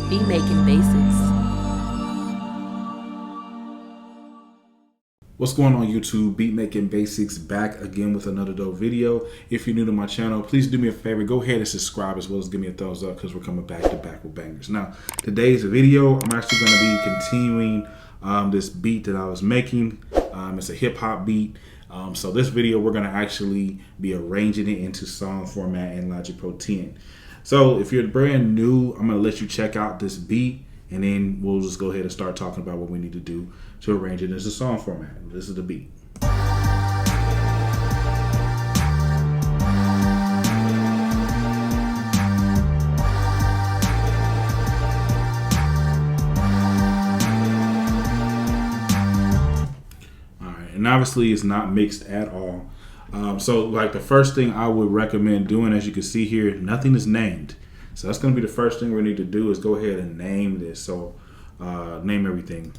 Beat Making Basics. What's going on YouTube? Beat Making Basics back again with another dope video. If you're new to my channel, please do me a favor. Go ahead and subscribe as well as give me a thumbs up because we're coming back to back with bangers. Now, today's video, I'm actually going to be continuing this beat that I was making. It's a hip hop beat. So this video, we're going to actually be arranging it into song format in Logic Pro 10. So if you're brand new, I'm going to let you check out this beat. And then we'll just go ahead and start talking about what we need to do to arrange it as a song format. This is the beat. Alright, and obviously it's not mixed at all. So like the first thing I would recommend doing, as you can see here, nothing is named. So that's going to be the first thing we need to do is go ahead and name this. So name everything.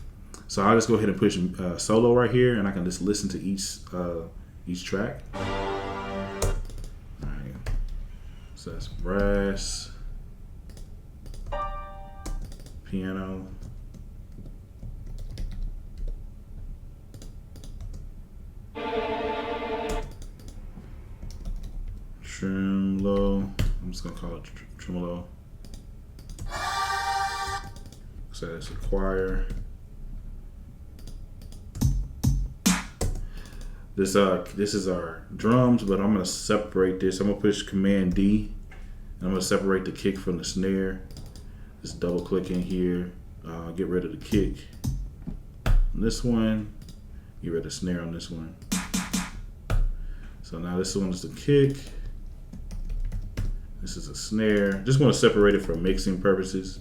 So I'll just go ahead and push solo right here, and I can just listen to each track. All right. So that's brass, piano, tremolo. I'm just gonna call it tremolo. So that's a choir. This is our drums, but I'm gonna separate this. I'm gonna push Command D, and I'm gonna separate the kick from the snare. Just double click in here, get rid of the kick on this one, get rid of the snare on this one. So now this one is the kick. This is a snare. Just want to separate it for mixing purposes.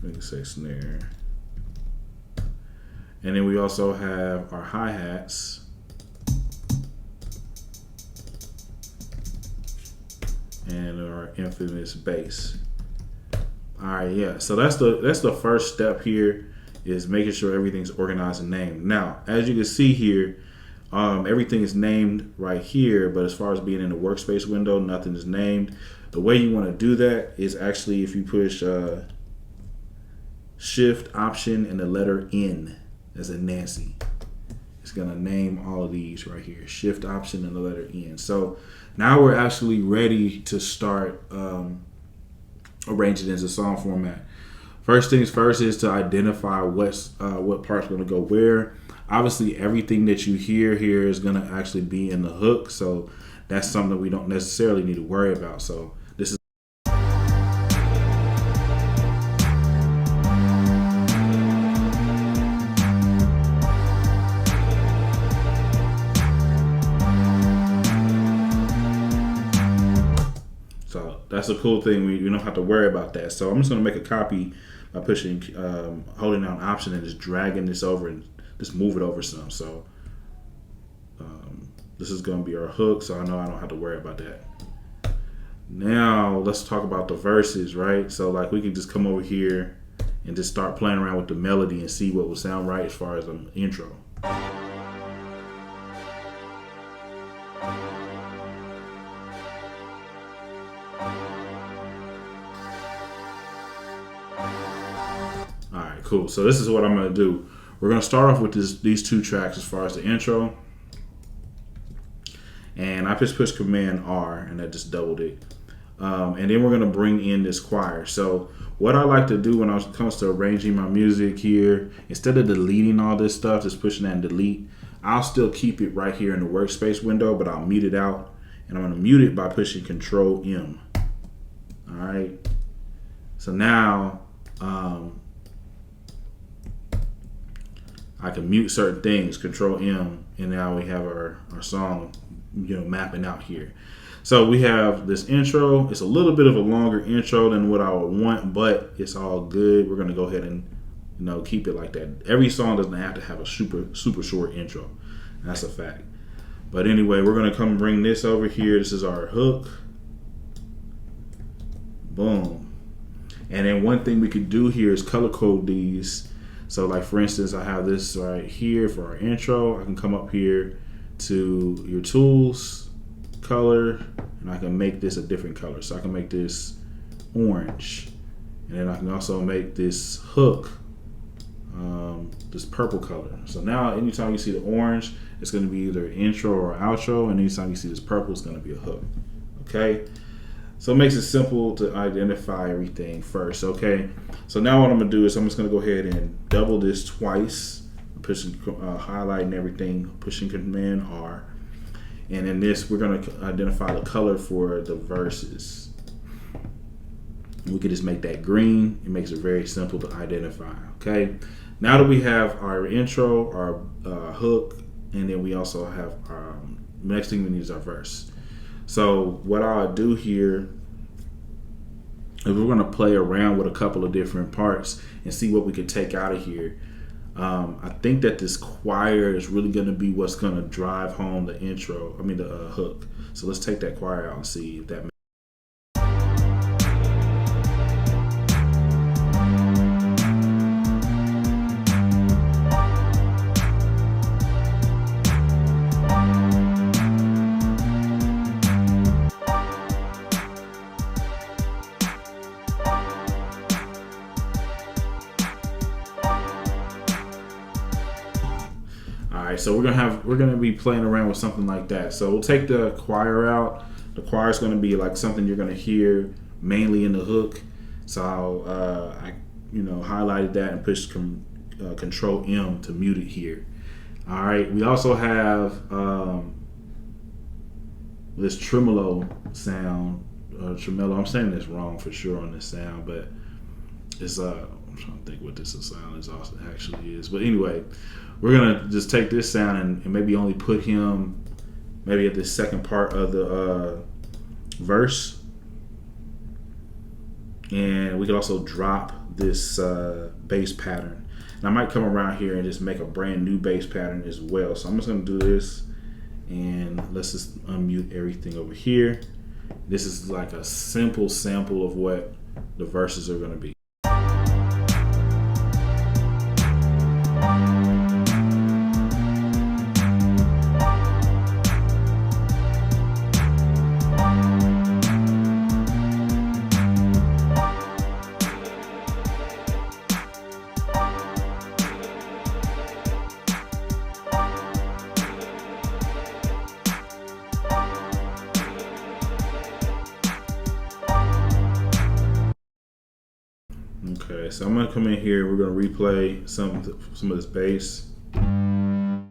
We can say snare. And then we also have our hi-hats. And our infamous bass. Alright, yeah. So that's the first step here, is making sure everything's organized and named. Now, as you can see here, everything is named right here, but as far as being in the workspace window, nothing is named. The way you want to do that is actually if you push Shift, Option, and the letter N, as in Nancy. It's going to name all of these right here. Shift, Option, and the letter N. So now we're actually ready to start arranging it as a song format. First things first is to identify what part's going to go where. Obviously, everything that you hear here is going to actually be in the hook. So that's something we don't necessarily need to worry about. So this is that's a cool thing. We don't have to worry about that. So I'm just going to make a copy by pushing, holding down Option and just dragging this over and just move it over some. So this is going to be our hook. So I know I don't have to worry about that. Now let's talk about the verses, right? So like we can just come over here and just start playing around with the melody and see what will sound right as far as the intro. Alright, cool. So this is what I'm going to do. We're going to start off with these two tracks as far as the intro. And I just pushed Command R, and that just doubled it. And then we're going to bring in this choir. So what I like to do when it comes to arranging my music here, instead of deleting all this stuff, just pushing that and delete, I'll still keep it right here in the workspace window, but I'll mute it out. And I'm going to mute it by pushing Control M. All right. So now I can mute certain things, Control M, and now we have our song, mapping out here. So we have this intro. It's a little bit of a longer intro than what I would want, but it's all good. We're gonna go ahead and keep it like that. Every song doesn't have to have a super short intro. That's a fact. But anyway, we're gonna come bring this over here. This is our hook. Boom. And then one thing we could do here is color code these. So like for instance, I have this right here for our intro. I can come up here to your tools, color, and I can make this a different color. So I can make this orange, And then I can also make this hook this purple color. So now anytime you see the orange, it's going to be either intro or outro, and anytime you see this purple, it's going to be a hook. Okay, so it makes it simple to identify everything first. Okay, so now what I'm going to do is I'm just going to go ahead and double this twice, pushing highlighting everything, pushing Command R, and in this we're going to identify the color for the verses. We could just make that green. It makes it very simple to identify. Okay, now that we have our intro, our hook, and then we also have our next thing we need is our verse. So what I'll do here is we're going to play around with a couple of different parts and see what we can take out of here. I think that this choir is really going to be what's going to drive home the intro. I mean the hook. So let's take that choir out and see if that makes. Alright, so we're gonna be playing around with something like that. So we'll take the choir out. The choir is gonna be like something you're gonna hear mainly in the hook. So I highlighted that and pushed Control M to mute it here. Alright, we also have this tremolo sound. Tremolo. I'm saying this wrong for sure on this sound, but it's I'm trying to think what this sound is also actually is. But anyway, we're gonna just take this sound and maybe only put him maybe at the second part of the verse, and we could also drop this bass pattern. And I might come around here and just make a brand new bass pattern as well. So I'm just gonna do this, and let's just unmute everything over here. This is like a simple sample of what the verses are gonna be. Okay, so I'm gonna come in here. We're gonna replay some of this bass. I'm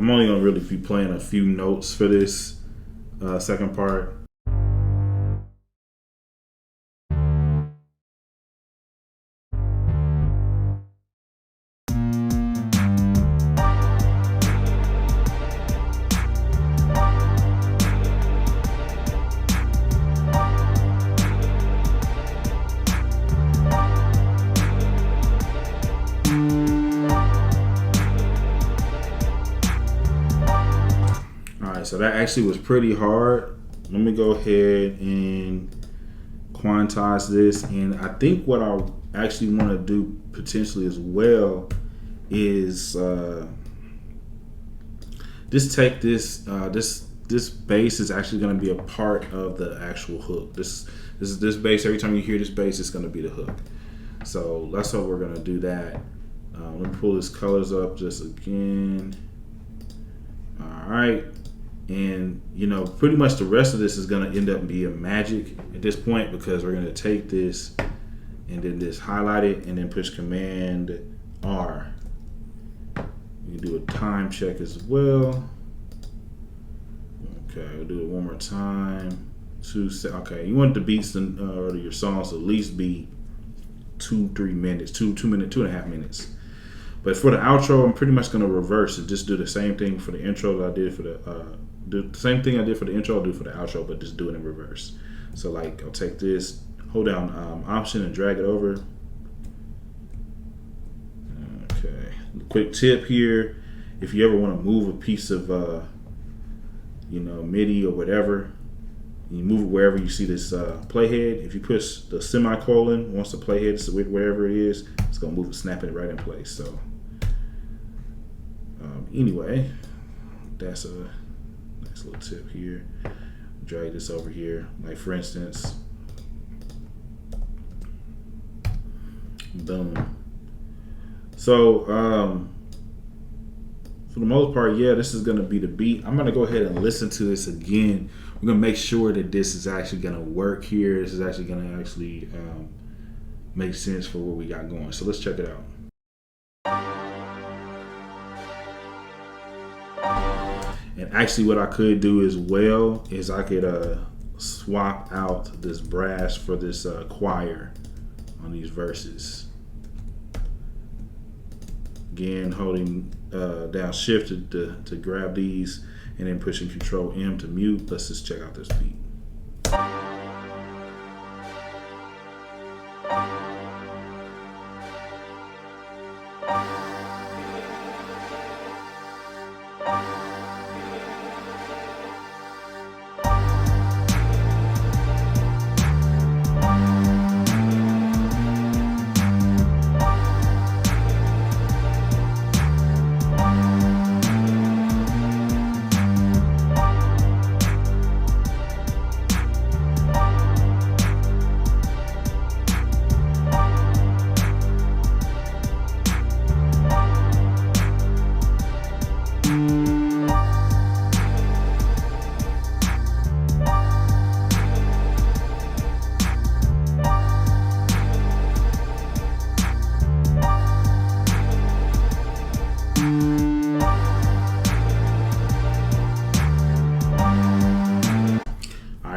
only gonna really be playing a few notes for this second part. So that actually was pretty hard. Let me go ahead and quantize this. And I think what I actually want to do potentially as well is just take this this bass is actually going to be a part of the actual hook. This bass, every time you hear this bass, it's going to be the hook. So that's how we're going to do that. Let me pull this colors up just again. All right. And pretty much the rest of this is going to end up being magic at this point, because we're going to take this and then just highlight it and then push Command R. You can do a time check as well. Okay, we'll do it one more time. Okay, you want the beats or your songs to at least be 2-3 minutes, 2.5 minutes. But for the outro, I'm pretty much going to reverse it. Just do the same thing for the intro that I did for the do the same thing I did for the intro, I'll do for the outro, but just do it in reverse. So like, I'll take this, hold down Option and drag it over. Okay, quick tip here: if you ever want to move a piece of MIDI or whatever, you move it wherever you see this playhead. If you push the semicolon, once the playhead is wherever it is, it's gonna move it, snapping it right in place. So anyway, that's a nice little tip here. Drag this over here. Like for instance, boom. So for the most part, yeah, this is gonna be the beat. I'm gonna go ahead and listen to this again. We're gonna make sure that this is actually gonna work here. This is actually gonna make sense for what we got going. So let's check it out. And actually what I could do as well is I could swap out this brass for this choir on these verses. Again, holding down shift to grab these and then pushing Control M to mute. Let's just check out this beat.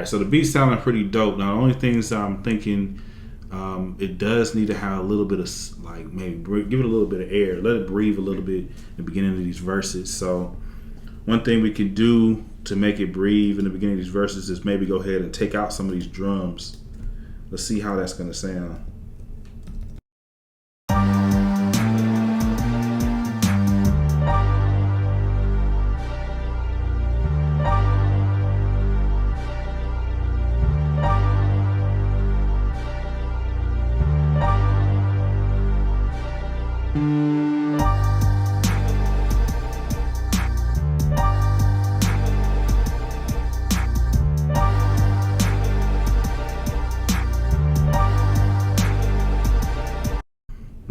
So the beat sounding pretty dope. Now the only things I'm thinking, it does need to have a little bit of like maybe give it a little bit of air, let it breathe a little bit in the beginning of these verses. So one thing we can do to make it breathe in the beginning of these verses is maybe go ahead and take out some of these drums. Let's see how that's gonna sound.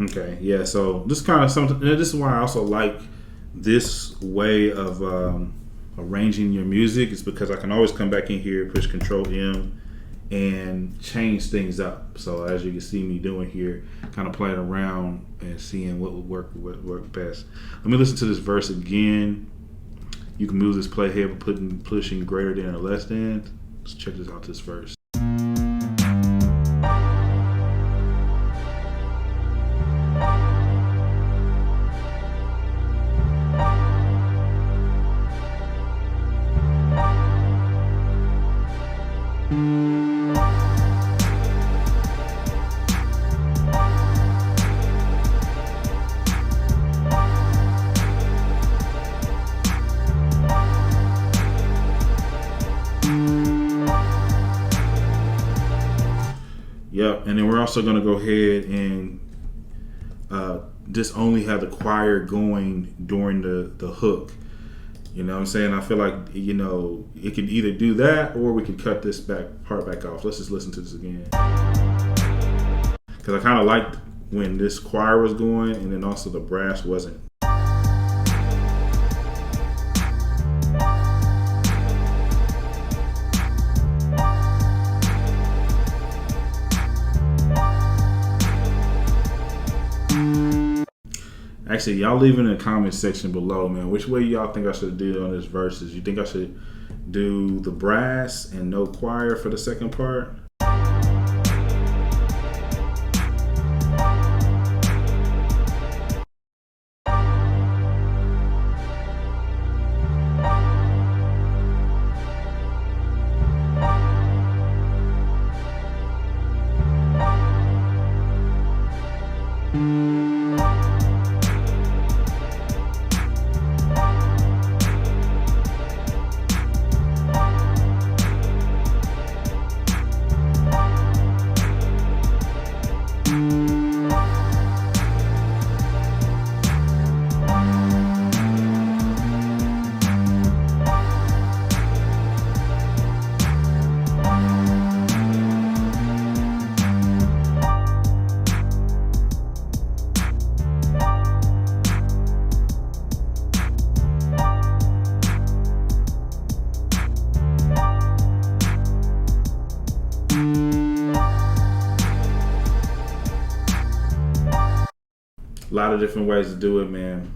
Okay, yeah, so this kind of something. This is why I also like this way of arranging your music, is because I can always come back in here, push Control M, and change things up. So as you can see me doing here, kind of playing around and seeing what would work best. Let me listen to this verse again. You can move this playhead by pushing greater than or less than. Let's check this out. This verse. Yep, and then we're also going to go ahead and just only have the choir going during the hook. You know what I'm saying? I feel like, you know, it could either do that or we could cut this part back off. Let's just listen to this again. Because I kind of liked when this choir was going and then also the brass wasn't. Actually, y'all leave in the comment section below, man. Which way y'all think I should do on this verses? You think I should do the brass and no choir for the second part? A lot of different ways to do it, man.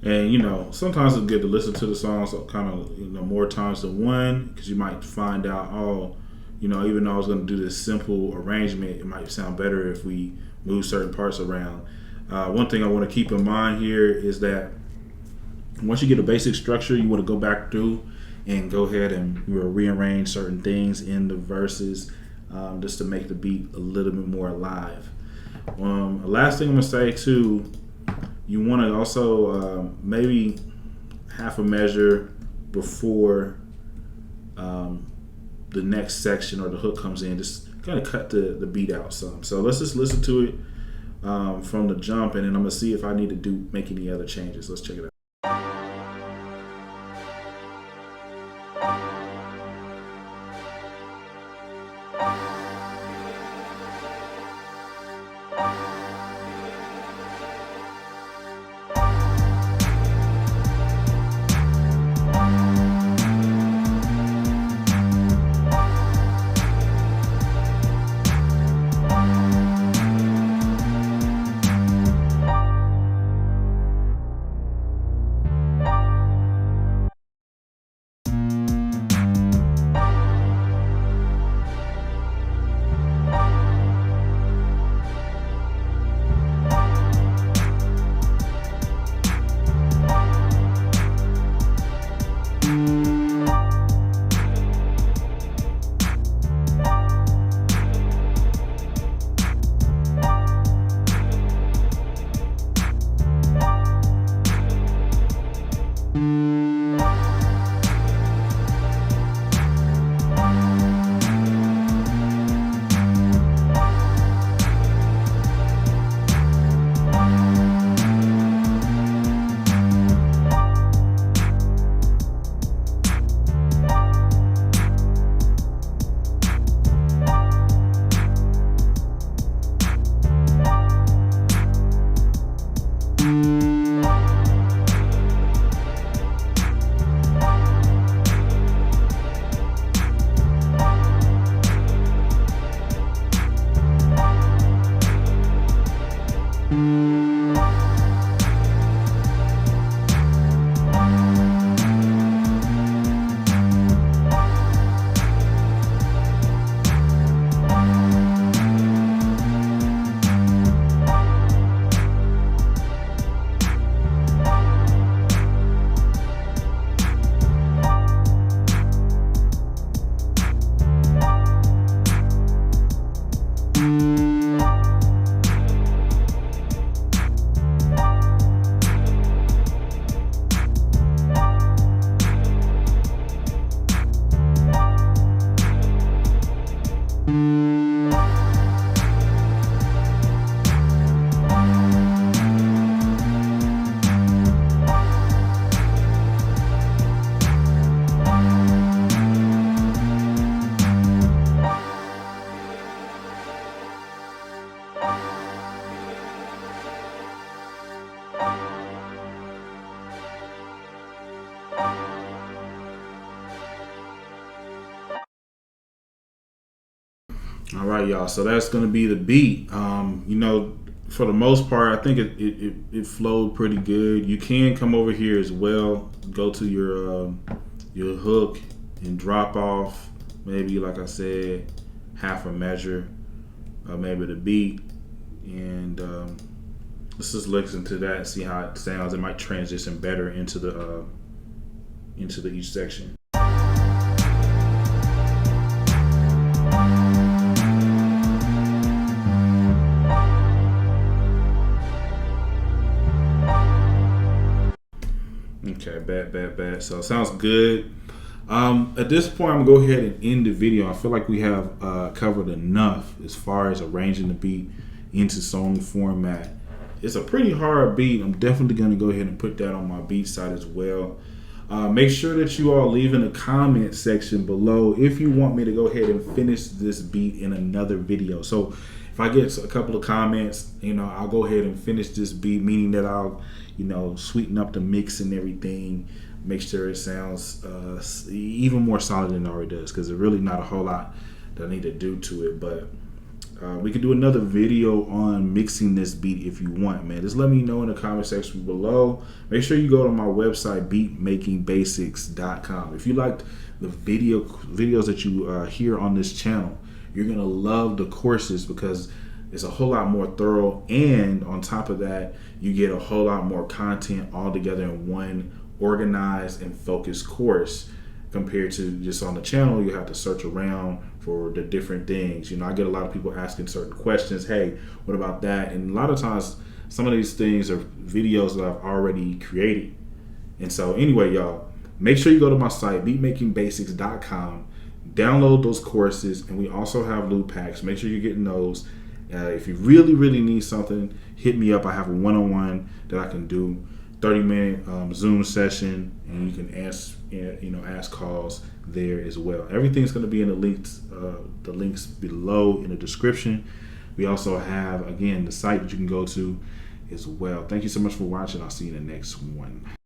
And you know, sometimes it's good to listen to the songs kind of, you know, more times than one, because you might find out, oh, you know, even though I was going to do this simple arrangement, it might sound better if we move certain parts around. One thing I want to keep in mind here is that once you get a basic structure, you want to go back through and go ahead and rearrange certain things in the verses, just to make the beat a little bit more alive. Last thing I'm going to say too, you want to also maybe half a measure before the next section or the hook comes in. Just kind of cut the beat out some. So let's just listen to it from the jump, and then I'm going to see if I need to make any other changes. Let's check it out. right, y'all. So that's gonna be the beat. For the most part, I think it flowed pretty good. You can come over here as well. Go to your hook and drop off maybe, like I said, half a measure, maybe the beat, and let's just listen to that and see how it sounds. It might transition better into the each section. Okay, bad. So it sounds good. At this point, I'm gonna go ahead and end the video. I feel like we have covered enough as far as arranging the beat into song format. It's a pretty hard beat. I'm definitely gonna go ahead and put that on my beat side as well. Make sure that you all leave in the comment section below if you want me to go ahead and finish this beat in another video. So if I get a couple of comments, I'll go ahead and finish this beat, meaning that I'll, sweeten up the mix and everything, make sure it sounds even more solid than it already does, because there's really not a whole lot that I need to do to it. But we can do another video on mixing this beat if you want, man. Just let me know in the comment section below. Make sure you go to my website, beatmakingbasics.com. If you liked the videos that you hear on this channel, you're gonna love the courses, because it's a whole lot more thorough, and on top of that, you get a whole lot more content all together in one organized and focused course, compared to just on the channel. You have to search around for the different things. I get a lot of people asking certain questions. Hey, what about that? And a lot of times, some of these things are videos that I've already created. And so anyway, y'all, make sure you go to my site, beatmakingbasics.com, download those courses, and we also have loop packs. Make sure you're getting those. If you really need something, hit me up. I have a one-on-one that I can do, 30-minute Zoom session, and you can ask calls there as well. Everything's going to be in the links below in the description. We also have, again, the site that you can go to as well. Thank you so much for watching. I'll see you in the next one.